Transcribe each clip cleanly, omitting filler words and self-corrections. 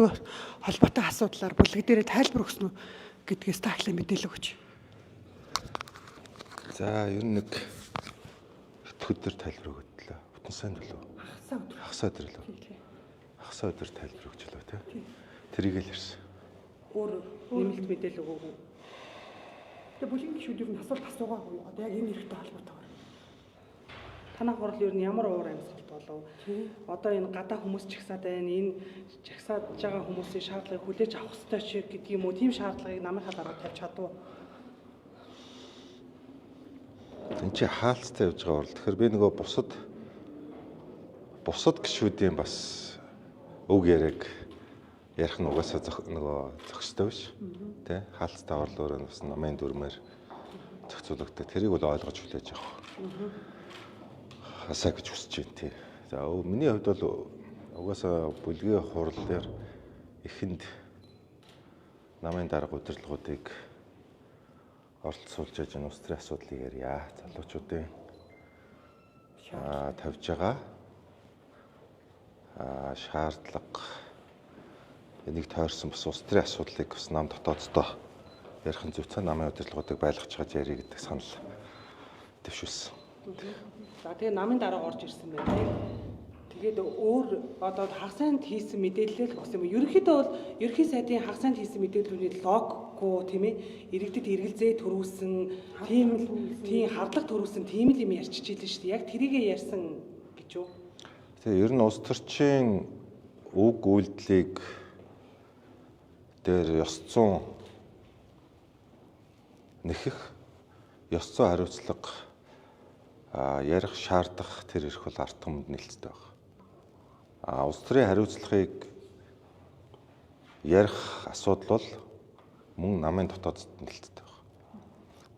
холбоотой асуудлаар бүлэг дээрээ тайлбар өгсөн үү гэдгээс та ахлаа мэдээлэл өгч. За ер нь нэг өдөр тайлбар өгдлээ. Бүтэн сайн төлөө. Хагас өдөр л. Хагас өдөр тайлбар өгчлөө тий. Тэрийг л ярьсан. Өөр нэмэлт мэдээлэл өгөөгүй. Тэгээ бүлгийн гишүүд ер нь асуулт асуугаагүй юу? Одоо яг энэ хэрэгтэй холбоотойгоор. Танах хурал ер нь ямар уур амьсгалт болов? Одоо энэ гадаа хүмүүс чагсаад байна. Энэ чагсааж байгаа хүмүүсийн шаардлагыг хүлээж авах ёстой ч гэдэг юм уу? Тийм шаардлагыг намынхаа дарга тавьж чадав. Энд чи хаалцтай явж байгаа бол тэгэхээр би нөгөө бусад гишүүдийн бас үг яриаг ярих нь угаасаа нөгөө зохистой биш тий хаалцтай орлоор нь бас намын дүрмээр зохицуулагддаг. Тэрийг бол ойлгож хүлээж авах. Хасаа гэж хүсэж байна тий. За миний хувьд бол угаасаа бүлгийн хурал дээр эхэнд намын дарга удирдлагуудыг оролцуулж энэ устрын асуудлыг ярья. Залуучуудын тавьж байгаа шаардлага энийг тойрсон бас устрын асуудлыг бас нам дотооддоо ярих нь зүйцэн намын удирдлагуудыг байлгаж чаж ярих гэдэг санал дэвшүүлсэн. За тэгээ намын дарга орж ирсэн байна. Тэгээд өөр одоо хагас сайнд хийсэн мэдээлэл өгсөн юм. Ерөнхийдөө бол ерөнхий сайдын хагас сайнд хийсэн мэдээллүүдийн логгүй тийм ээ иргэдэд эргэлзээ төрүүлсэн тийм хардлага төрүүлсэн тийм л юм ярьчих жийлээ шүү дээ. Яг тэрийгээ ярьсан гэж юу? Тэгээ ер нь улс төрчийн үг үйлдэлийг дээр ёс зүйн нэхэх ёс зүйн хариуцлага ярих шаардах тэр ирэх бол ард түмэнд нэлцтэй байна. Улс төрийн хариуцлагыг ярих асуудал бол мөн намын дотоодд нэлцтэй байна.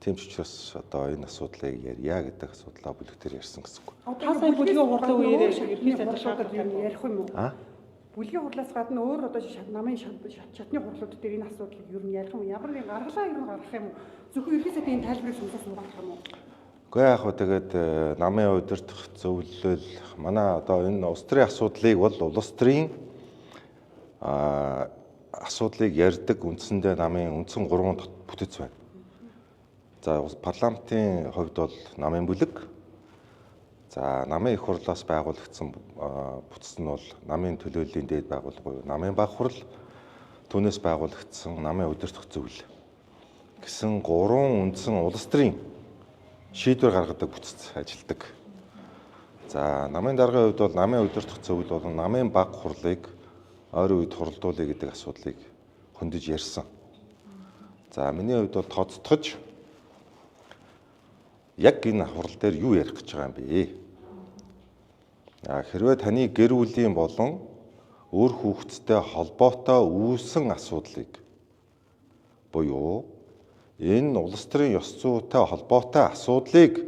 Тийм ч учраас одоо энэ асуудлыг ярья гэдэг асуудлаа бүлэг дээр ярьсан гэсэн үг. Та сая бүлгийн хурлын үеэр ерхий сайдын шаардлага ярих юм уу? Бүлгийн хурлаас гадна өөр одоо намын шатны хурлууд дээр энэ асуудлыг ер нь ярих юм. Ямар нэг гаргалаа ер нь гаргах юм уу? Зөвхөн ерхий сайдын тайлбарыг сонсож суугах юм уу? Гэхдээ яг хөө тэгээд намын удирдах зөвлөл манай одоо энэ улс төрийн асуудлыг бол улс төрийн асуудлыг ярьдаг үндсэндээ намын үндсэн 3 бүтэц байна. За парламентын хувьд бол намын бүлэг. За намын их хурлаас байгуулагдсан бүтц нь бол намын төлөөллийн дээд байгууллага, намын баг хурал, түүнээс байгуулагдсан намын удирдах зөвлөл гэсэн 3 үндсэн улс төрийн шийдвэр гаргадаг бүтц ажилладаг. За намын даргын хувьд бол намын удирдах зөвлөл болон намын баг хурлыг ойрын үед хуралдуулъя гэдэг асуудлыг хөндөж ярьсан. За миний хувьд бол тооцтгож яг энэ хурал дээр юу ярих гэж байгаа юм бэ? Хэрвээ таны гэр бүлийн болон өөр хүүхэдтэй холбоотой үүссэн асуудлыг буюу энэ улс төрийн ёс зүйтэй холбоотой асуудлыг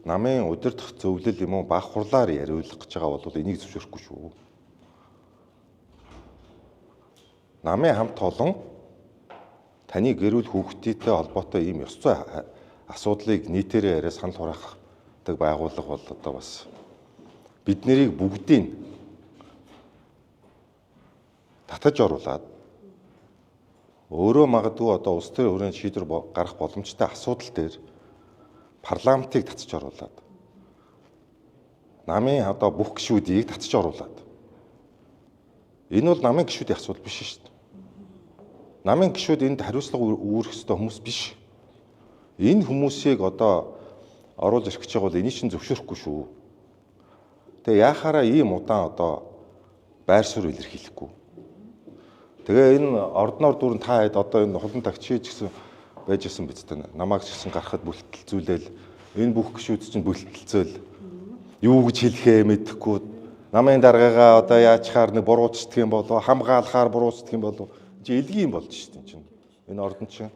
намын удирдах зөвлөл юм уу баг хурлаар яриулах гэж байгаа бол энийг зөвшөөрөхгүй шүү. Намын хамт олон таны гэр бүл хүүхдтэй холбоотой ийм ёс зүй асуудлыг нийтээрээ яриа санал хураахдаг байгууллага бол одоо бас бид нарыг бүгдийг татаж оруулаад өөрөө магадгүй одоо улс төрийн хүрээнд шийдвэр гарах боломжтой асуудал дээр парламентыг татаж оруулаад намын одоо бүх гишүүдийг татаж оруулаад энэ бол намын гишүүдийн асуудал биш шүү дээ. Намын гишүүд энд хариуцлага үүрэх ёстой хүмүүс биш. Энэ хүмүүсийг одоо оруулж ирэх гэж байгаа бол энийг чинь зөвшөөрөхгүй шүү. Тэгээ яхаараа ийм удаан одоо байр суурь илэрхийлэхгүй. Тэгээ энэ ордноор дүүрэн та хэд одоо энэ хулан тагчиж гэсэн байж исэн биз дээ. Намайг ч гэсэн гарахад бүлтэлцүүлээл энэ бүх гишүүд чинь бүлтэлцээл юу гэж хэлэхээ мэдэхгүй намын даргаагаа одоо яачхаар нэг буруучдаг юм болов хамгаалахаар буруучдаг юм болов чи элгийн болж шүү дээ чинь. Энэ ордон чинь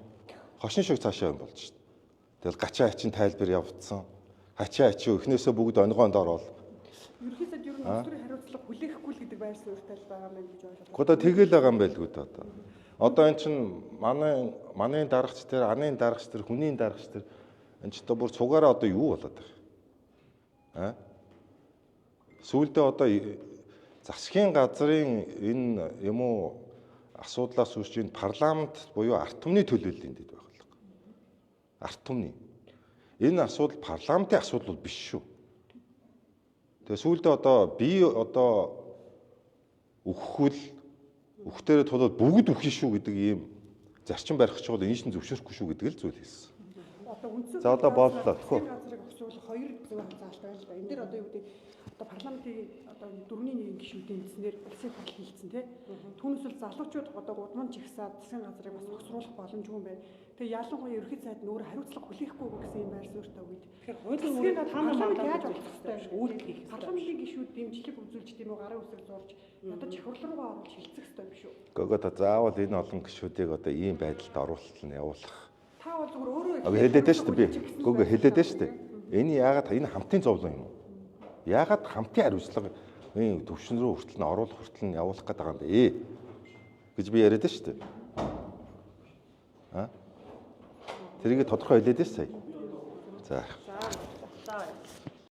хошин шиг цаашаа юм болж шүү дээ. Тэгэл гачаа ачин тайлбар явагдсан. Хачаа ачаа эхнээсээ бүгд онгоонд ороод Ерөнхийдөө ер нь улс төрийн хариуцлага хүлээхгүй л гэдэг байр суурьтай л байгаа юм гэж ойлгож байна. Одоо тэгэл байгаа юм байлгүй дээ одоо. Одоо эн чинь манай даргач тэр, аны даргач тэр, хүний даргач тэр эн чинь бүр цугаараа одоо юу болоод байгаа. Сүүлдээ одоо засгийн газрын энэ юм уу асуудлаас үүсч энэ парламент буюу ард түмний төлөөллийн дэд байх л. Ард түмний. Энэ асуудал парламентын асуудал бол биш шүү. Тэгээ сүүлдээ одоо би одоо өгөхөл өгтөрөө тулаад бүгд өгөх шүү гэдэг ийм зарчим барих ч бол энэ шин зөвшөөрөхгүй шүү гэдэг л зүйл хэлсэн. Одоо үндсэн За одоо боллоо. Тэгэхгүй. газрыг өсвөл хоёр зөв заалт байна л да. Энд дээр одоо юу гэдэг одоо парламентын одоо 4-1 гишүүдийн эзнэр улсын хурал хийлцэн тий. Түүнээс бол залуучууд одоо гудамж жигсаад засгийн газрыг бас өгсруулах боломжгүй юм байна. Тэгээ ялангуяа ерөнхий сайд нь өөр хариуцлага хүлээхгүй гэсэн юм байр суурьтай үед. Тэгэхээр хуулийн мөрөнд парламент таамаг яаж болох ёстой вэ? үйлдэл хийх ёстой. Парламентын гишүүд дэмжлэг үзүүлж тийм үү гарын үсэг зурж одоо чахвар руугаа оруулж хилцэх ёстой биш үү? Гэхдээ заавал энэ олон гишүүдийг одоо ийм байдалд оруулалт нь явуулах. Та бол зүгээр өөрөө Хэлээд дээ шүү дээ би. Гэхдээ хэлээд дээ шүү дээ. Энэ яагаад энэ хамтын зовлон юм уу? Яагаад хамтын хариуцлага энэ төвшин рүү хүртэл нь оруулах хүртэл нь явуулах гэдэг юм бэ? Гэж би яриад дээ шүү дээ. Тэрийг тодорхой хэлээд дээ сая. За. За.